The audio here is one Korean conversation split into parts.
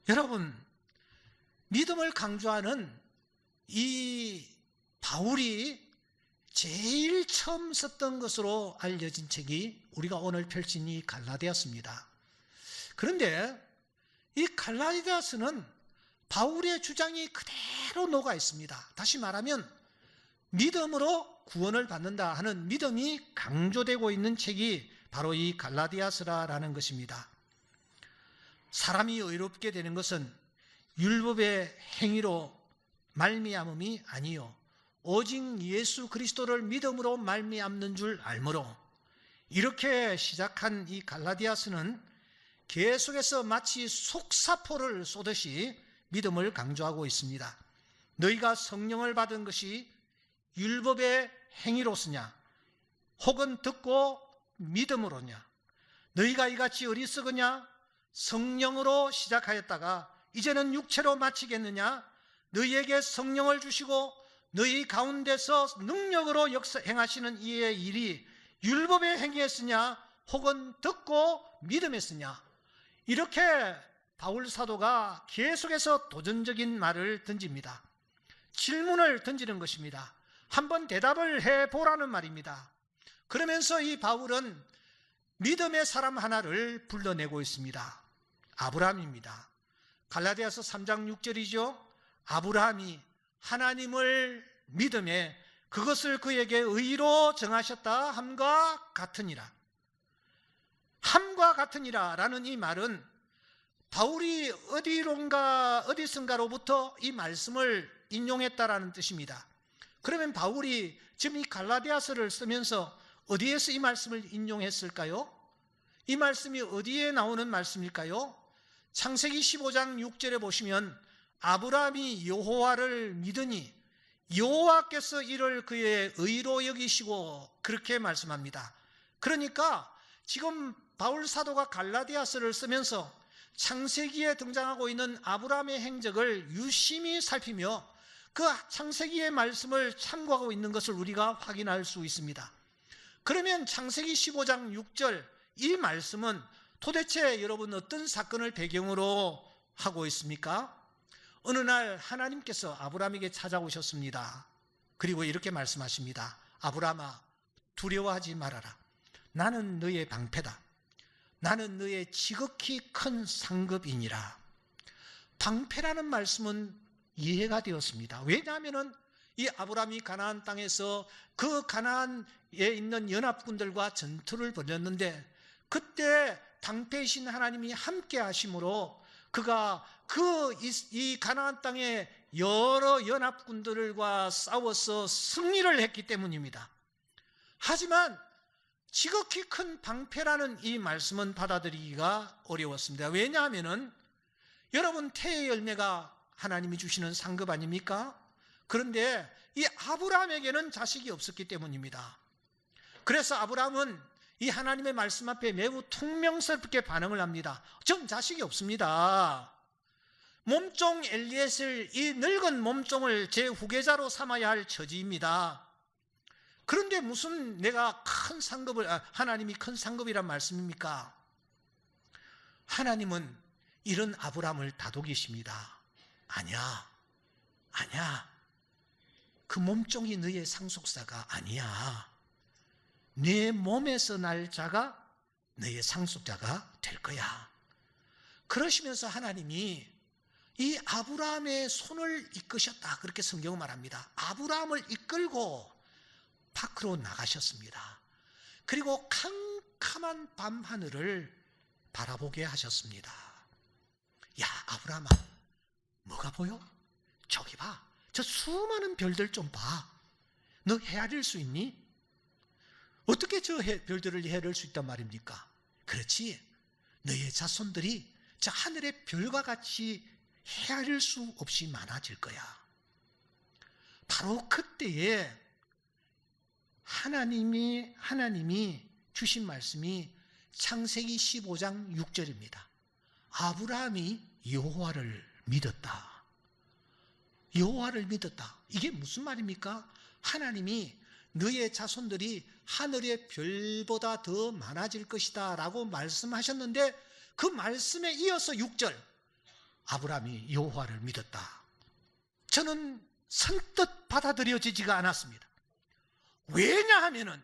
여러분, 믿음을 강조하는 이 바울이 제일 처음 썼던 것으로 알려진 책이 우리가 오늘 펼친 이 갈라디아서입니다. 그런데 이 갈라디아서는 바울의 주장이 그대로 녹아 있습니다. 다시 말하면 믿음으로 구원을 받는다 하는 믿음이 강조되고 있는 책이 바로 이 갈라디아서라는 것입니다. 사람이 의롭게 되는 것은 율법의 행위로 말미암음이 아니요 오직 예수 그리스도를 믿음으로 말미암는 줄 알므로, 이렇게 시작한 이 갈라디아서는 계속해서 마치 속사포를 쏘듯이 믿음을 강조하고 있습니다. 너희가 성령을 받은 것이 율법의 행위로서냐 혹은 듣고 믿음으로냐? 너희가 이같이 어리석으냐? 성령으로 시작하였다가 이제는 육체로 마치겠느냐? 너희에게 성령을 주시고 너희 가운데서 능력으로 행하시는 이의 일이 율법의 행위였으냐 혹은 듣고 믿음했으냐? 이렇게 바울 사도가 계속해서 도전적인 말을 던집니다. 질문을 던지는 것입니다. 한번 대답을 해보라는 말입니다. 그러면서 이 바울은 믿음의 사람 하나를 불러내고 있습니다. 아브라함입니다. 갈라디아서 3장 6절이죠. 아브라함이 하나님을 믿음에 그것을 그에게 의로 정하셨다 함과 같으니라. 함과 같으니라 라는 이 말은 바울이 어디선가로부터 이 말씀을 인용했다라는 뜻입니다. 그러면 바울이 지금 이 갈라디아서를 쓰면서 어디에서 이 말씀을 인용했을까요? 이 말씀이 어디에 나오는 말씀일까요? 창세기 15장 6절에 보시면 아브라함이 여호와를 믿으니 여호와께서 이를 그의 의로 여기시고, 그렇게 말씀합니다. 그러니까 지금 바울 사도가 갈라디아서를 쓰면서 창세기에 등장하고 있는 아브라함의 행적을 유심히 살피며 그 창세기의 말씀을 참고하고 있는 것을 우리가 확인할 수 있습니다. 그러면 창세기 15장 6절 이 말씀은 도대체 여러분 어떤 사건을 배경으로 하고 있습니까? 어느 날 하나님께서 아브라함에게 찾아오셨습니다. 그리고 이렇게 말씀하십니다. 아브라함아, 두려워하지 말아라. 나는 너의 방패다. 나는 너의 지극히 큰 상급이니라. 방패라는 말씀은 이해가 되었습니다. 왜냐하면 이 아브라함이 가나안 땅에서 그 가나안에 있는 연합군들과 전투를 벌였는데 그때 방패이신 하나님이 함께 하심으로 그가 이 가나안 땅의 여러 연합군들과 싸워서 승리를 했기 때문입니다. 하지만 지극히 큰 방패라는 이 말씀은 받아들이기가 어려웠습니다. 왜냐하면 여러분, 태의 열매가 하나님이 주시는 상급 아닙니까? 그런데 이 아브라함에게는 자식이 없었기 때문입니다. 그래서 아브라함은 이 하나님의 말씀 앞에 매우 퉁명스럽게 반응을 합니다. 전 자식이 없습니다. 몸종 엘리에셀, 이 늙은 몸종을 제 후계자로 삼아야 할 처지입니다. 그런데 무슨 내가 큰 상급을, 하나님이 큰 상급이란 말씀입니까? 하나님은 이런 아브라함을 다독이십니다. 아니야. 그 몸종이 너의 상속사가 아니야. 내 몸에서 날 자가 너의 상속자가 될 거야. 그러시면서 하나님이 이 아브라함의 손을 이끄셨다, 그렇게 성경은 말합니다. 아브라함을 이끌고 밖으로 나가셨습니다. 그리고 캄캄한 밤하늘을 바라보게 하셨습니다. 야, 아브라함아, 뭐가 보여? 저기 봐. 저 수많은 별들 좀 봐. 너 헤아릴 수 있니? 어떻게 저 별들을 헤아릴 수 있단 말입니까? 그렇지. 너의 자손들이 저 하늘의 별과 같이 헤아릴 수 없이 많아질 거야. 바로 그때에 하나님이 주신 말씀이 창세기 15장 6절입니다. 아브라함이 여호와를 믿었다. 여호와를 믿었다. 이게 무슨 말입니까? 하나님이 너의 자손들이 하늘의 별보다 더 많아질 것이다 라고 말씀하셨는데 그 말씀에 이어서 6절, 아브라함이 여호와를 믿었다. 저는 선뜻 받아들여지지가 않았습니다. 왜냐하면은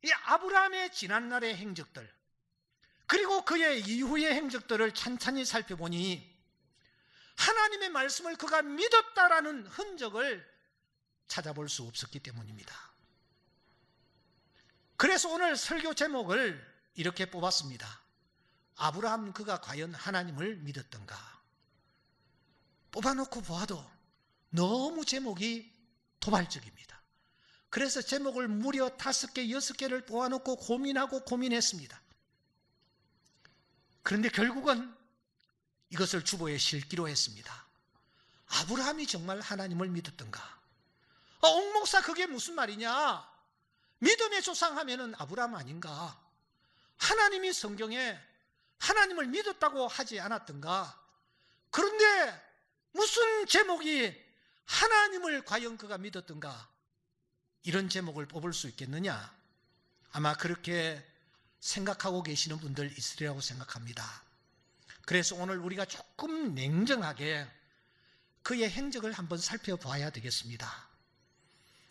이 아브라함의 지난날의 행적들, 그리고 그의 이후의 행적들을 찬찬히 살펴보니 하나님의 말씀을 그가 믿었다라는 흔적을 찾아볼 수 없었기 때문입니다. 그래서 오늘 설교 제목을 이렇게 뽑았습니다. 아브라함 그가 과연 하나님을 믿었던가? 뽑아놓고 보아도 너무 제목이 도발적입니다. 그래서 제목을 무려 5개, 6개를 뽑아놓고 고민했습니다. 그런데 결국은 이것을 주보에 실기로 했습니다. 아브라함이 정말 하나님을 믿었던가? 옥목사 그게 무슨 말이냐? 믿음의 조상 하면은 아브라함 아닌가? 하나님이 성경에 하나님을 믿었다고 하지 않았던가? 그런데 무슨 제목이 하나님을 과연 그가 믿었던가? 이런 제목을 뽑을 수 있겠느냐? 아마 그렇게 생각하고 계시는 분들 있으리라고 생각합니다. 그래서 오늘 우리가 조금 냉정하게 그의 행적을 한번 살펴봐야 되겠습니다.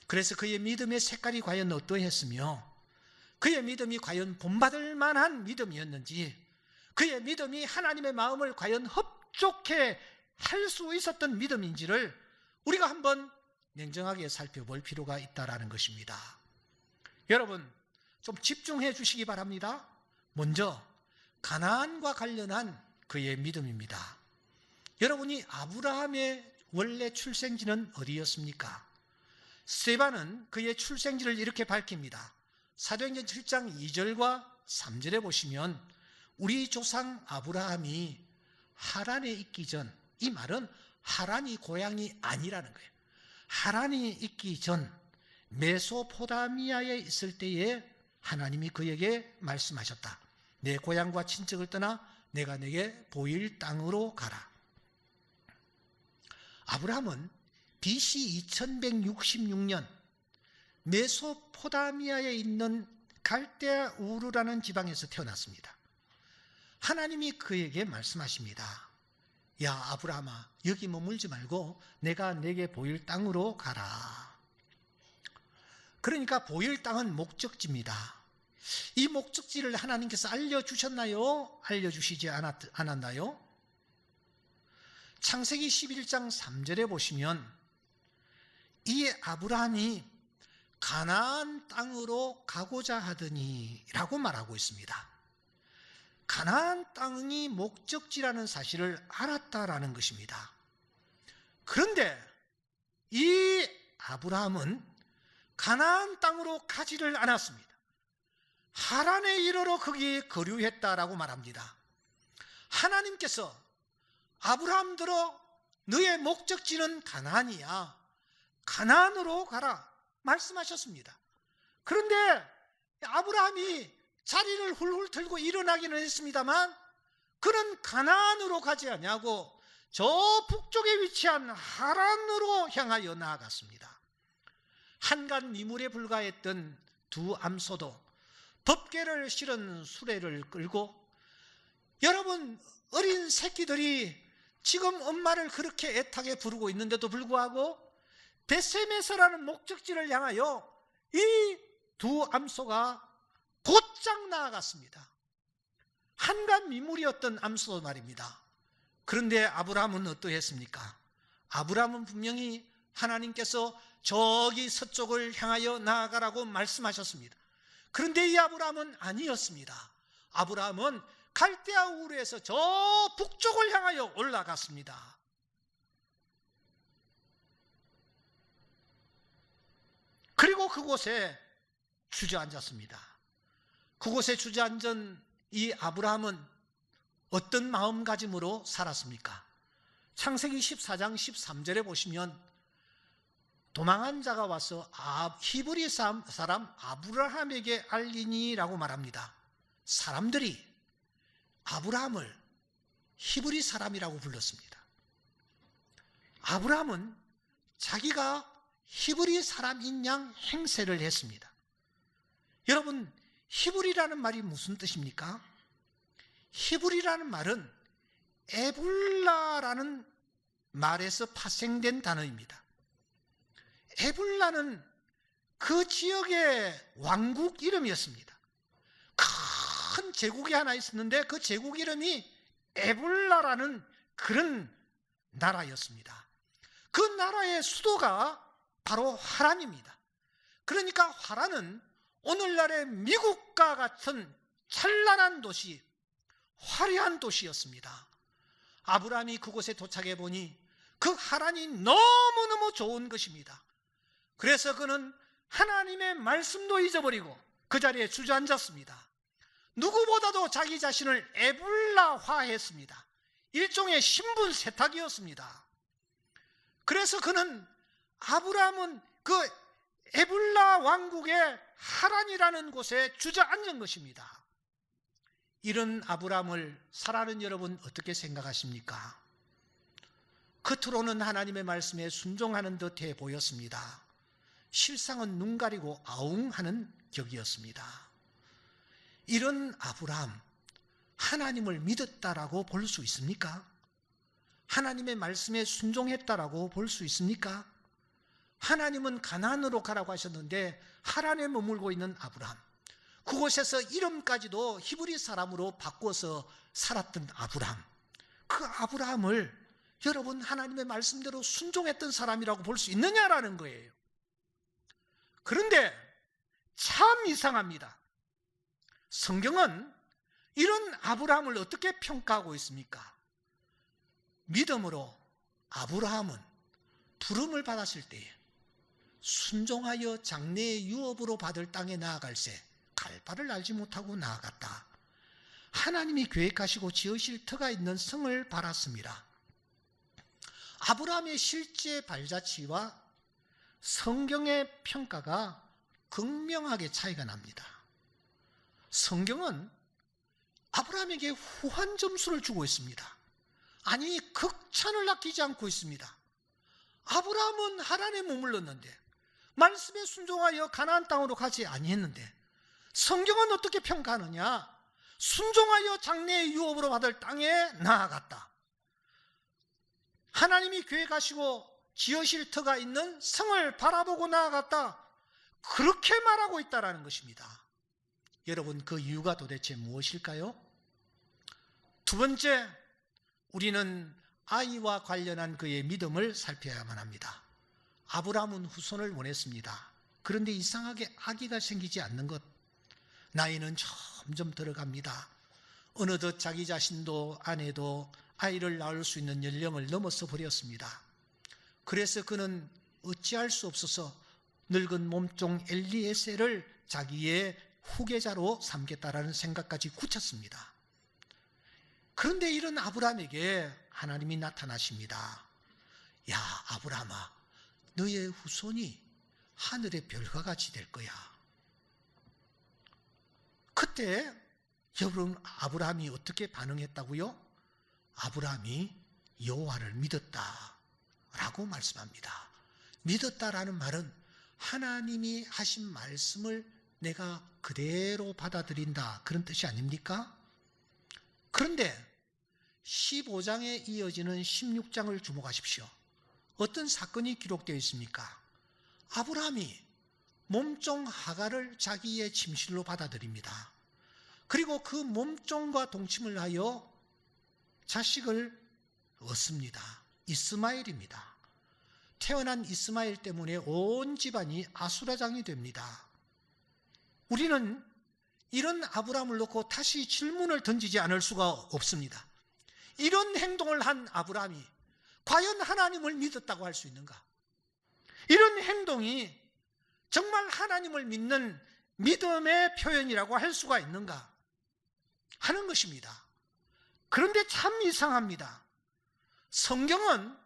그래서 그의 믿음의 색깔이 과연 어떠했으며 그의 믿음이 과연 본받을 만한 믿음이었는지, 그의 믿음이 하나님의 마음을 과연 흡족해 할 수 있었던 믿음인지를 우리가 한번 냉정하게 살펴볼 필요가 있다는 것입니다. 여러분 좀 집중해 주시기 바랍니다. 먼저 가나안과 관련한 그의 믿음입니다. 여러분이 아브라함의 원래 출생지는 어디였습니까? 스데반은 그의 출생지를 이렇게 밝힙니다. 사도행전 7장 2절과 3절에 보시면 우리 조상 아브라함이 하란에 있기 전, 이 말은 하란이 고향이 아니라는 거예요. 하란이 있기 전 메소포타미아에 있을 때에 하나님이 그에게 말씀하셨다. 내 고향과 친척을 떠나 내가 내게 보일 땅으로 가라. 아브라함은 BC 2166년 메소포타미아에 있는 갈대아 우르라는 지방에서 태어났습니다. 하나님이 그에게 말씀하십니다. 야 아브라함아, 여기 머물지 말고 내가 내게 보일 땅으로 가라. 그러니까 보일 땅은 목적지입니다. 이 목적지를 하나님께서 알려주셨나요? 알려주시지 않았나요? 창세기 11장 3절에 보시면 이 아브라함이 가나안 땅으로 가고자 하더니 라고 말하고 있습니다. 가나안 땅이 목적지라는 사실을 알았다라는 것입니다. 그런데 이 아브라함은 가나안 땅으로 가지를 않았습니다. 하란에 이르러 거기에 거류했다라고 말합니다. 하나님께서 아브라함들어 너의 목적지는 가나안이야, 가나안으로 가라 말씀하셨습니다. 그런데 아브라함이 자리를 훌훌 틀고 일어나기는 했습니다만 그는 가나안으로 가지 않냐고 저 북쪽에 위치한 하란으로 향하여 나아갔습니다. 한간 미물에 불과했던 두 암소도 법궤를 실은 수레를 끌고, 여러분 어린 새끼들이 지금 엄마를 그렇게 애타게 부르고 있는데도 불구하고 베세메서라는 목적지를 향하여 이 두 암소가 곧장 나아갔습니다. 한간 미물이었던 암소 말입니다. 그런데 아브라함은 어떠했습니까? 아브라함은 분명히 하나님께서 저기 서쪽을 향하여 나아가라고 말씀하셨습니다. 그런데 이 아브라함은 아니었습니다. 아브라함은 갈대아 우르에서 저 북쪽을 향하여 올라갔습니다. 그리고 그곳에 주저앉았습니다. 그곳에 주저앉은 이 아브라함은 어떤 마음가짐으로 살았습니까? 창세기 14장 13절에 보시면 도망한 자가 와서 히브리 사람 아브라함에게 알리니라고 말합니다. 사람들이 아브라함을 히브리 사람이라고 불렀습니다. 아브라함은 자기가 히브리 사람인 양 행세를 했습니다. 여러분, 히브리라는 말이 무슨 뜻입니까? 히브리라는 말은 에불라라는 말에서 파생된 단어입니다. 에불라는 그 지역의 왕국 이름이었습니다. 큰 제국이 하나 있었는데 그 제국 이름이 에불라라는 그런 나라였습니다. 그 나라의 수도가 바로 하란입니다. 그러니까 하란은 오늘날의 미국과 같은 찬란한 도시, 화려한 도시였습니다. 아브라함이 그곳에 도착해 보니 그 하란이 너무너무 좋은 것입니다. 그래서 그는 하나님의 말씀도 잊어버리고 그 자리에 주저앉았습니다. 누구보다도 자기 자신을 에불라화했습니다. 일종의 신분 세탁이었습니다. 그래서 그는 아브라함은 그 에불라 왕국의 하란이라는 곳에 주저앉은 것입니다. 이런 아브라함을 사랑하는 여러분 어떻게 생각하십니까? 겉으로는 하나님의 말씀에 순종하는 듯해 보였습니다. 실상은 눈 가리고 아웅하는 격이었습니다. 이런 아브라함, 하나님을 믿었다라고 볼 수 있습니까? 하나님의 말씀에 순종했다라고 볼 수 있습니까? 하나님은 가나안으로 가라고 하셨는데 하란에 머물고 있는 아브라함, 그곳에서 이름까지도 히브리 사람으로 바꿔서 살았던 아브라함, 그 아브라함을 여러분 하나님의 말씀대로 순종했던 사람이라고 볼 수 있느냐라는 거예요. 그런데 참 이상합니다. 성경은 이런 아브라함을 어떻게 평가하고 있습니까? 믿음으로 아브라함은 부름을 받았을 때에 순종하여 장래의 유업으로 받을 땅에 나아갈새 갈 바를 알지 못하고 나아갔다. 하나님이 계획하시고 지으실 터가 있는 성을 바랐습니다. 아브라함의 실제 발자취와 성경의 평가가 극명하게 차이가 납니다. 성경은 아브라함에게 후한 점수를 주고 있습니다. 아니, 극찬을 아끼지 않고 있습니다. 아브라함은 하란에 머물렀는데 말씀에 순종하여 가나안 땅으로 가지 아니했는데 성경은 어떻게 평가하느냐? 순종하여 장래의 유업으로 받을 땅에 나아갔다. 하나님이 계획하시고 지으실 터가 있는 성을 바라보고 나아갔다. 그렇게 말하고 있다는 것입니다. 여러분, 그 이유가 도대체 무엇일까요? 두 번째, 우리는 아이와 관련한 그의 믿음을 살펴야만 합니다. 아브라함은 후손을 원했습니다. 그런데 이상하게 아기가 생기지 않는 것, 나이는 점점 들어갑니다. 어느덧 자기 자신도 아내도 아이를 낳을 수 있는 연령을 넘어서 버렸습니다. 그래서 그는 어찌할 수 없어서 늙은 몸종 엘리에셀을 자기의 후계자로 삼겠다라는 생각까지 굳혔습니다. 그런데 이런 아브라함에게 하나님이 나타나십니다. 야, 아브라함아, 너의 후손이 하늘의 별과 같이 될 거야. 그때 여러분, 아브라함이 어떻게 반응했다고요? 아브라함이 여호와를 믿었다라고 말씀합니다. 믿었다라는 말은 하나님이 하신 말씀을 내가 그대로 받아들인다, 그런 뜻이 아닙니까? 그런데 15장에 이어지는 16장을 주목하십시오. 어떤 사건이 기록되어 있습니까? 아브라함이 몸종 하갈을 자기의 침실로 받아들입니다. 그리고 그 몸종과 동침을 하여 자식을 얻습니다. 이스마엘입니다. 태어난 이스마엘 때문에 온 집안이 아수라장이 됩니다. 우리는 이런 아브라함을 놓고 다시 질문을 던지지 않을 수가 없습니다. 이런 행동을 한 아브라함이 과연 하나님을 믿었다고 할 수 있는가? 이런 행동이 정말 하나님을 믿는 믿음의 표현이라고 할 수가 있는가 하는 것입니다. 그런데 참 이상합니다. 성경은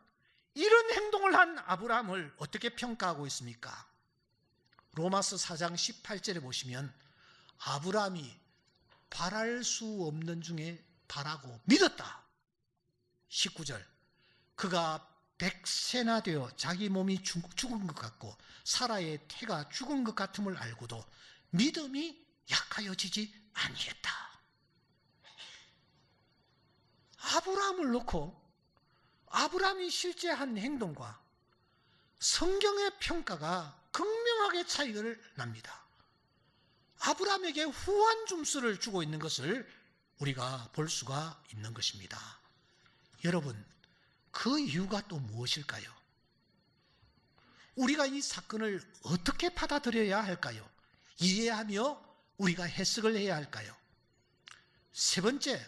이런 행동을 한 아브라함을 어떻게 평가하고 있습니까? 로마서 4장 18절에 보시면 아브라함이 바랄 수 없는 중에 바라고 믿었다. 19절, 그가 100세나 되어 자기 몸이 죽은 것 같고 사라의 태가 죽은 것 같음을 알고도 믿음이 약하여지지 아니했다. 아브라함을 놓고 아브라함이 실제 한 행동과 성경의 평가가 극명하게 차이가 납니다. 아브라함에게 후한 점수를 주고 있는 것을 우리가 볼 수가 있는 것입니다. 여러분, 그 이유가 또 무엇일까요? 우리가 이 사건을 어떻게 받아들여야 할까요? 이해하며 우리가 해석을 해야 할까요? 세 번째,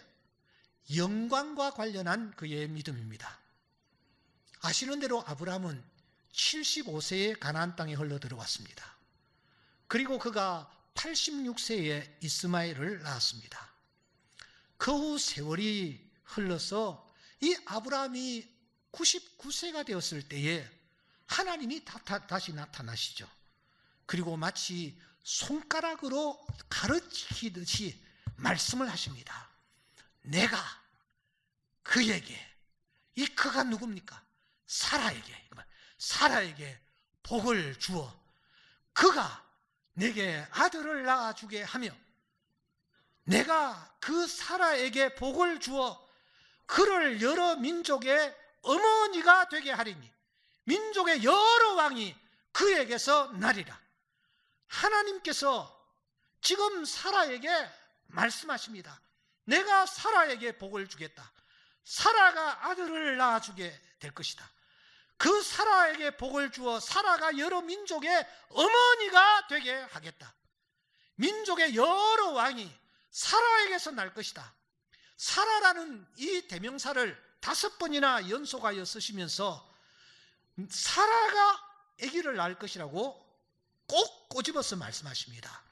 영광과 관련한 그의 믿음입니다. 아시는 대로 아브라함은 75세에 가나안 땅에 흘러 들어왔습니다. 그리고 그가 86세에 이스마엘을 낳았습니다. 그 후 세월이 흘러서 이 아브라함이 99세가 되었을 때에 하나님이 다시 나타나시죠. 그리고 마치 손가락으로 가르치듯이 말씀을 하십니다. 내가 그에게, 이 그가 누굽니까? 사라에게 복을 주어 그가 내게 아들을 낳아주게 하며 내가 그 사라에게 복을 주어 그를 여러 민족의 어머니가 되게 하리니 민족의 여러 왕이 그에게서 나리라. 하나님께서 지금 사라에게 말씀하십니다. 내가 사라에게 복을 주겠다. 사라가 아들을 낳아주게 될 것이다. 그 사라에게 복을 주어 사라가 여러 민족의 어머니가 되게 하겠다. 민족의 여러 왕이 사라에게서 날 것이다. 사라라는 이 대명사를 5번이나 연속하여 쓰시면서 사라가 아기를 낳을 것이라고 꼭 꼬집어서 말씀하십니다.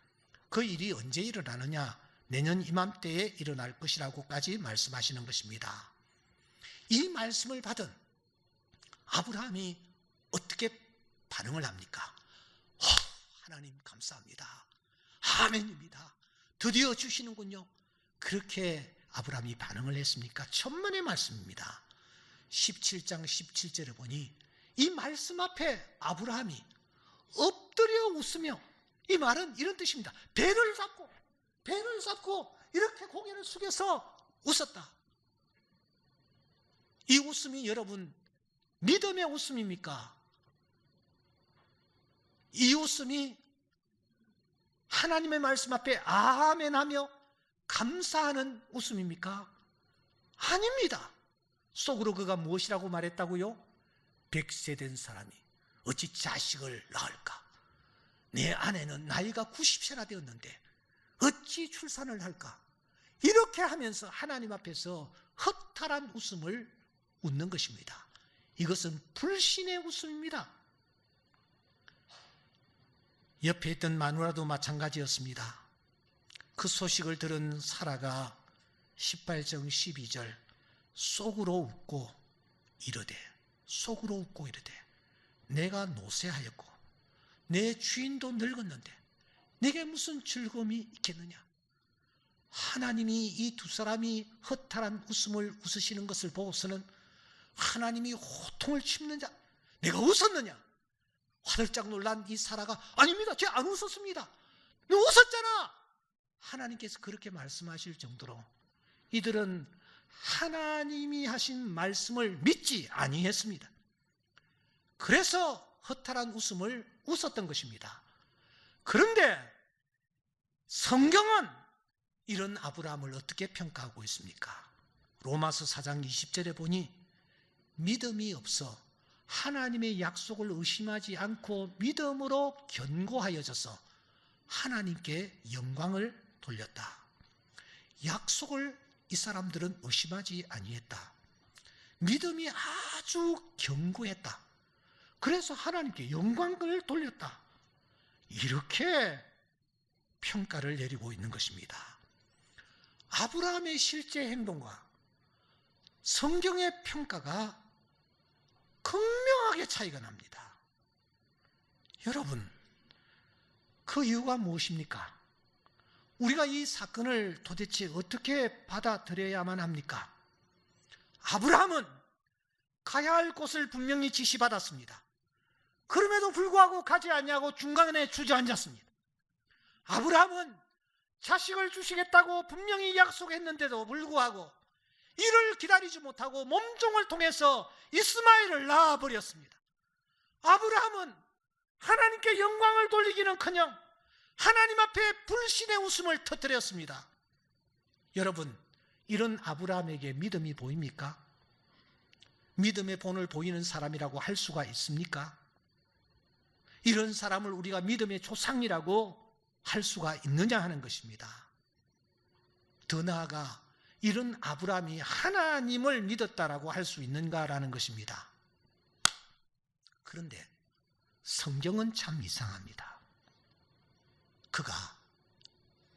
그 일이 언제 일어나느냐? 내년 이맘때에 일어날 것이라고까지 말씀하시는 것입니다. 이 말씀을 받은 아브라함이 어떻게 반응을 합니까? 하나님 감사합니다. 아멘입니다. 드디어 주시는군요. 그렇게 아브라함이 반응을 했습니까? 천만의 말씀입니다. 17장 17절에 보니 이 말씀 앞에 아브라함이 엎드려 웃으며, 이 말은 이런 뜻입니다. 배를 잡고 이렇게 고개를 숙여서 웃었다. 이 웃음이 여러분 믿음의 웃음입니까? 이 웃음이 하나님의 말씀 앞에 아멘하며 감사하는 웃음입니까? 아닙니다. 속으로 그가 무엇이라고 말했다고요? 100세 된 사람이 어찌 자식을 낳을까? 내 아내는 나이가 90세나 되었는데 어찌 출산을 할까? 이렇게 하면서 하나님 앞에서 허탈한 웃음을 웃는 것입니다. 이것은 불신의 웃음입니다. 옆에 있던 마누라도 마찬가지였습니다. 그 소식을 들은 사라가 18장 12절 속으로 웃고 이르되 내가 노쇠하였고 내 주인도 늙었는데 내게 무슨 즐거움이 있겠느냐? 하나님이 이 두 사람이 허탈한 웃음을 웃으시는 것을 보고서는 하나님이 호통을 치는 자, 내가 웃었느냐? 화들짝 놀란 이 사라가 아닙니다. 제가 안 웃었습니다. 너 웃었잖아. 하나님께서 그렇게 말씀하실 정도로 이들은 하나님이 하신 말씀을 믿지 아니했습니다. 그래서 허탈한 웃음을 웃었던 것입니다. 그런데 성경은 이런 아브라함을 어떻게 평가하고 있습니까? 로마서 4장 20절에 보니 믿음이 없어 하나님의 약속을 의심하지 않고 믿음으로 견고하여져서 하나님께 영광을 돌렸다. 약속을 이 사람들은 의심하지 아니했다. 믿음이 아주 견고했다. 그래서 하나님께 영광을 돌렸다. 이렇게 평가를 내리고 있는 것입니다. 아브라함의 실제 행동과 성경의 평가가 극명하게 차이가 납니다. 여러분, 그 이유가 무엇입니까? 우리가 이 사건을 도대체 어떻게 받아들여야만 합니까? 아브라함은 가야 할 곳을 분명히 지시받았습니다. 그럼에도 불구하고 가지 않냐고 중간에 주저앉았습니다. 아브라함은 자식을 주시겠다고 분명히 약속했는데도 불구하고 이를 기다리지 못하고 몸종을 통해서 이스마엘을 낳아버렸습니다. 아브라함은 하나님께 영광을 돌리기는커녕 하나님 앞에 불신의 웃음을 터뜨렸습니다. 여러분, 이런 아브라함에게 믿음이 보입니까? 믿음의 본을 보이는 사람이라고 할 수가 있습니까? 이런 사람을 우리가 믿음의 조상이라고 할 수가 있느냐 하는 것입니다. 더 나아가 이런 아브라함이 하나님을 믿었다라고 할 수 있는가라는 것입니다. 그런데 성경은 참 이상합니다. 그가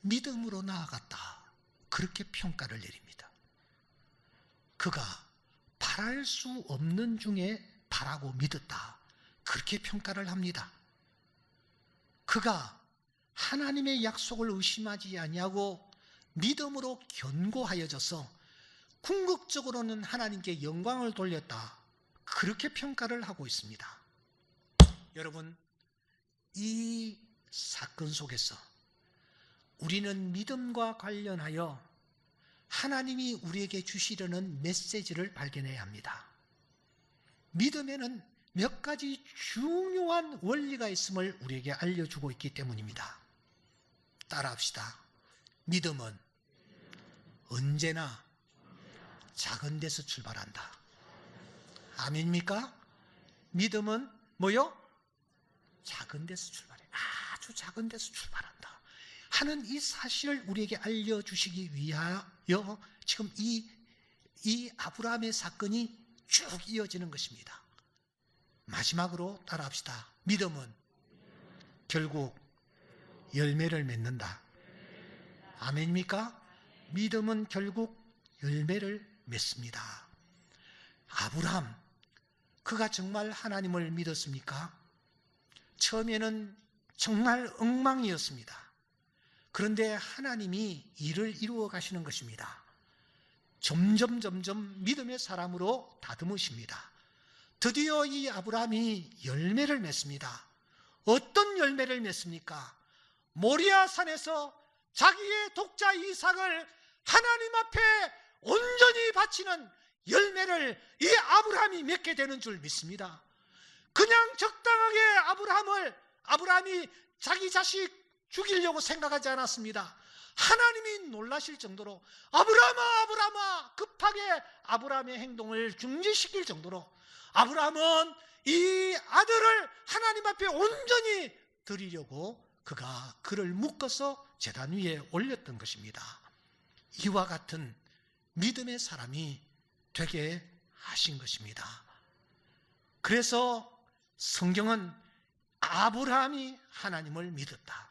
믿음으로 나아갔다, 그렇게 평가를 내립니다. 그가 바랄 수 없는 중에 바라고 믿었다, 그렇게 평가를 합니다. 그가 하나님의 약속을 의심하지 아니하고 믿음으로 견고하여져서 궁극적으로는 하나님께 영광을 돌렸다, 그렇게 평가를 하고 있습니다. 여러분, 이 사건 속에서 우리는 믿음과 관련하여 하나님이 우리에게 주시려는 메시지를 발견해야 합니다. 믿음에는 몇 가지 중요한 원리가 있음을 우리에게 알려주고 있기 때문입니다. 따라합시다. 믿음은 언제나 작은 데서 출발한다. 아멘입니까? 믿음은 뭐요? 작은 데서 출발해. 아주 작은 데서 출발한다 하는 이 사실을 우리에게 알려주시기 위하여 지금 이 아브라함의 사건이 쭉 이어지는 것입니다. 마지막으로 따라합시다. 믿음은 결국 열매를 맺는다. 아멘입니까? 믿음은 결국 열매를 맺습니다. 아브라함, 그가 정말 하나님을 믿었습니까? 처음에는 정말 엉망이었습니다. 그런데 하나님이 일을 이루어 가시는 것입니다. 점점 믿음의 사람으로 다듬으십니다. 드디어 이 아브라함이 열매를 맺습니다. 어떤 열매를 맺습니까? 모리아 산에서 자기의 독자 이삭을 하나님 앞에 온전히 바치는 열매를 이 아브라함이 맺게 되는 줄 믿습니다. 그냥 적당하게 아브라함이 자기 자식 죽이려고 생각하지 않았습니다. 하나님이 놀라실 정도로 아브라함아 급하게 아브라함의 행동을 중지시킬 정도로 아브라함은 이 아들을 하나님 앞에 온전히 드리려고 그가 그를 묶어서 제단 위에 올렸던 것입니다. 이와 같은 믿음의 사람이 되게 하신 것입니다. 그래서 성경은 아브라함이 하나님을 믿었다,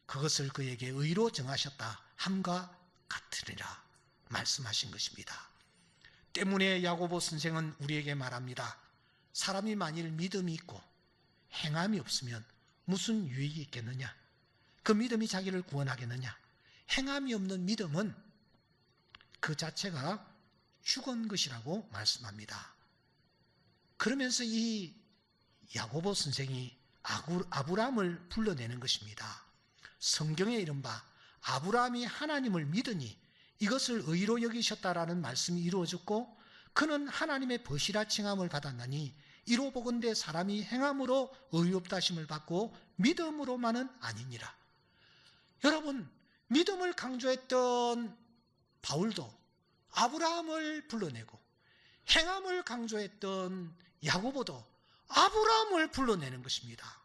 그것을 그에게 의로 정하셨다 함과 같으리라 말씀하신 것입니다. 때문에 야고보 선생은 우리에게 말합니다. 사람이 만일 믿음이 있고 행함이 없으면 무슨 유익이 있겠느냐? 그 믿음이 자기를 구원하겠느냐? 행함이 없는 믿음은 그 자체가 죽은 것이라고 말씀합니다. 그러면서 이 야고보 선생이 아브라함을 불러내는 것입니다. 성경에 이른바 아브라함이 하나님을 믿으니 이것을 의로 여기셨다라는 말씀이 이루어졌고 그는 하나님의 버시라 칭함을 받았나니 이로 보건대 사람이 행함으로 의롭다 하심을 받고 믿음으로만은 아니니라. 여러분, 믿음을 강조했던 바울도 아브라함을 불러내고 행함을 강조했던 야고보도 아브라함을 불러내는 것입니다.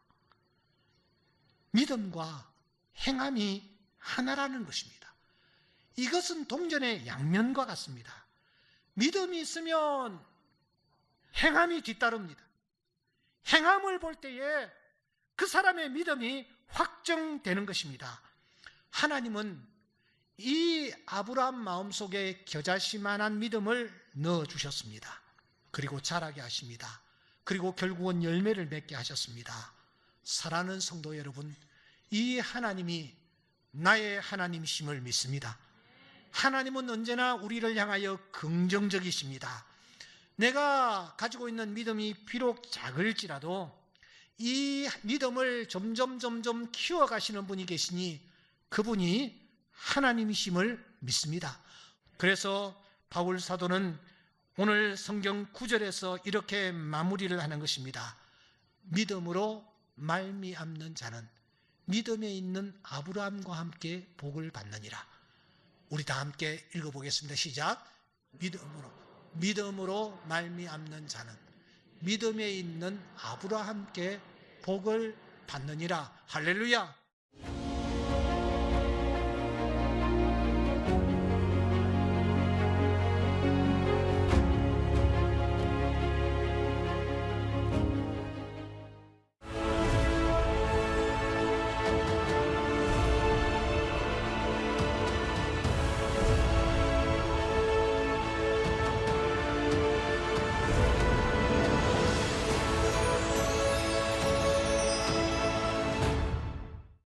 믿음과 행함이 하나라는 것입니다. 이것은 동전의 양면과 같습니다. 믿음이 있으면 행함이 뒤따릅니다. 행함을 볼 때에 그 사람의 믿음이 확정되는 것입니다. 하나님은 이 아브라함 마음속에 겨자씨만한 믿음을 넣어주셨습니다. 그리고 자라게 하십니다. 그리고 결국은 열매를 맺게 하셨습니다. 사랑하는 성도 여러분, 이 하나님이 나의 하나님이심을 믿습니다. 하나님은 언제나 우리를 향하여 긍정적이십니다. 내가 가지고 있는 믿음이 비록 작을지라도 이 믿음을 점점 키워가시는 분이 계시니 그분이 하나님이심을 믿습니다. 그래서 바울 사도는 오늘 성경 9절에서 이렇게 마무리를 하는 것입니다. 믿음으로 말미암는 자는 믿음에 있는 아브라함과 함께 복을 받느니라. 우리 다 함께 읽어보겠습니다. 시작. 믿음으로 말미암는 자는 믿음에 있는 아브라함께 복을 받느니라. 할렐루야.